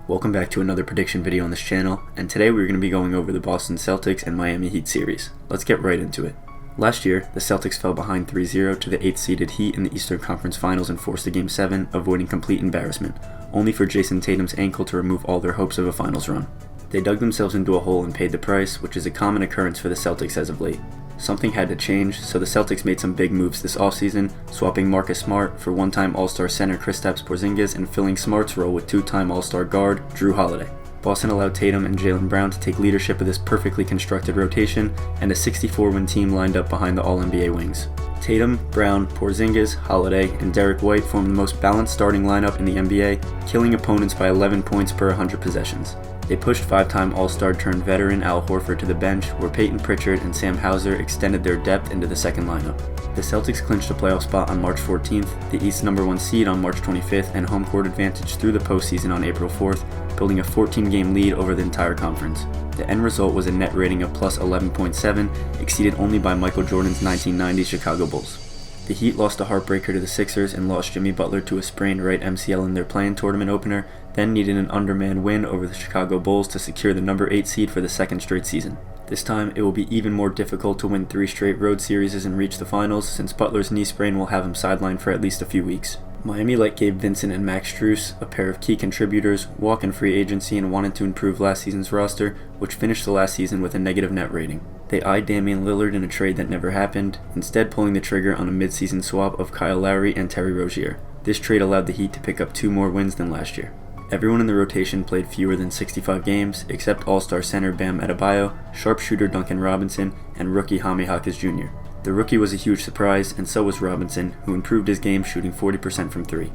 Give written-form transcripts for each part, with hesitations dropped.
Welcome back to another prediction video on this channel, and today we're going to be going over the Boston Celtics and Miami Heat series. Let's get right into it. Last year, the Celtics fell behind 3-0 to the 8th seeded Heat in the Eastern Conference Finals and forced a Game 7, avoiding complete embarrassment, only for Jason Tatum's ankle to remove all their hopes of a finals run. They dug themselves into a hole and paid the price, which is a common occurrence for the Celtics as of late. Something had to change, so the Celtics made some big moves this offseason, swapping Marcus Smart for one-time All-Star center Kristaps Porzingis and filling Smart's role with two-time All-Star guard Drew Holiday. Boston allowed Tatum and Jaylen Brown to take leadership of this perfectly constructed rotation, and a 64-win team lined up behind the All-NBA wings. Tatum, Brown, Porzingis, Holiday, and Derek White formed the most balanced starting lineup in the NBA, killing opponents by 11 points per 100 possessions. They pushed five-time All-Star turned veteran Al Horford to the bench, where Peyton Pritchard and Sam Hauser extended their depth into the second lineup. The Celtics clinched a playoff spot on March 14th, the East's #1 seed on March 25th, and home court advantage through the postseason on April 4th, building a 14-game lead over the entire conference. The end result was a net rating of plus 11.7, exceeded only by Michael Jordan's 1990 Chicago Bulls. The Heat lost a heartbreaker to the Sixers and lost Jimmy Butler to a sprained right MCL in their play-in tournament opener, then needed an undermanned win over the Chicago Bulls to secure the #8 seed for the second straight season. This time, it will be even more difficult to win 3 straight road series and reach the finals, since Butler's knee sprain will have him sidelined for at least a few weeks. Miami let Gabe Vincent and Max Strus, a pair of key contributors, walk in free agency and wanted to improve last season's roster, which finished the last season with a negative net rating. They eyed Damian Lillard in a trade that never happened, instead pulling the trigger on a mid-season swap of Kyle Lowry and Terry Rozier. This trade allowed the Heat to pick up 2 more wins than last year. Everyone in the rotation played fewer than 65 games, except All-Star center Bam Adebayo, sharpshooter Duncan Robinson, and rookie Jaime Jaquez Jr. The rookie was a huge surprise, and so was Robinson, who improved his game shooting 40% from 3.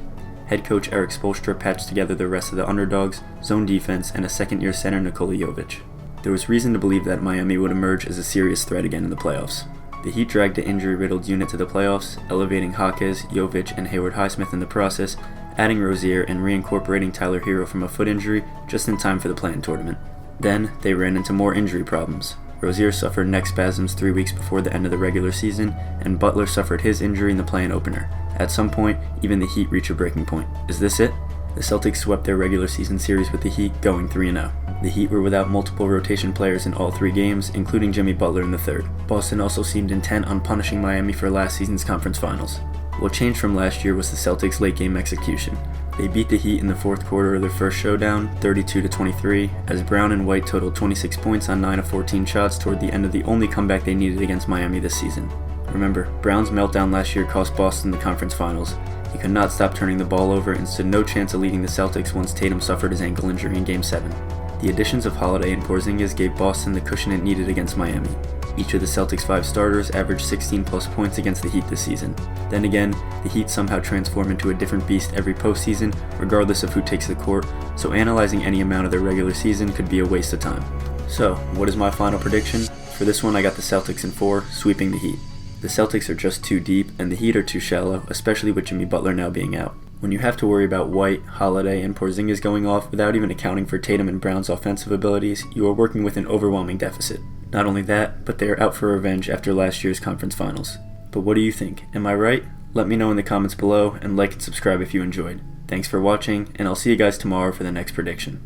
Head coach Eric Spoelstra patched together the rest of the underdogs, zone defense, and a second-year center Nikola Jovic. There was reason to believe that Miami would emerge as a serious threat again in the playoffs. The Heat dragged the injury-riddled unit to the playoffs, elevating Jaquez, Jovic, and Hayward Highsmith in the process, adding Rozier and reincorporating Tyler Hero from a foot injury just in time for the play-in tournament. Then, they ran into more injury problems. Rozier suffered neck spasms 3 weeks before the end of the regular season, and Butler suffered his injury in the play-in opener. At some point, even the Heat reached a breaking point. Is this it? The Celtics swept their regular season series with the Heat, going 3-0. The Heat were without multiple rotation players in all 3 games, including Jimmy Butler in the third. Boston also seemed intent on punishing Miami for last season's conference finals. What changed from last year was the Celtics' late-game execution. They beat the Heat in the fourth quarter of their first showdown, 32-23, as Brown and White totaled 26 points on 9 of 14 shots toward the end of the only comeback they needed against Miami this season. Remember, Brown's meltdown last year cost Boston the conference finals. He could not stop turning the ball over and stood no chance of leading the Celtics once Tatum suffered his ankle injury in Game 7. The additions of Holiday and Porzingis gave Boston the cushion it needed against Miami. Each of the Celtics' 5 starters averaged 16-plus points against the Heat this season. Then again, the Heat somehow transform into a different beast every postseason, regardless of who takes the court, so analyzing any amount of their regular season could be a waste of time. So, what is my final prediction? For this one, I got the Celtics in 4, sweeping the Heat. The Celtics are just too deep, and the Heat are too shallow, especially with Jimmy Butler now being out. When you have to worry about White, Holiday, and Porzingis going off without even accounting for Tatum and Brown's offensive abilities, you are working with an overwhelming deficit. Not only that, but they are out for revenge after last year's conference finals. But what do you think? Am I right? Let me know in the comments below, and like and subscribe if you enjoyed. Thanks for watching, and I'll see you guys tomorrow for the next prediction.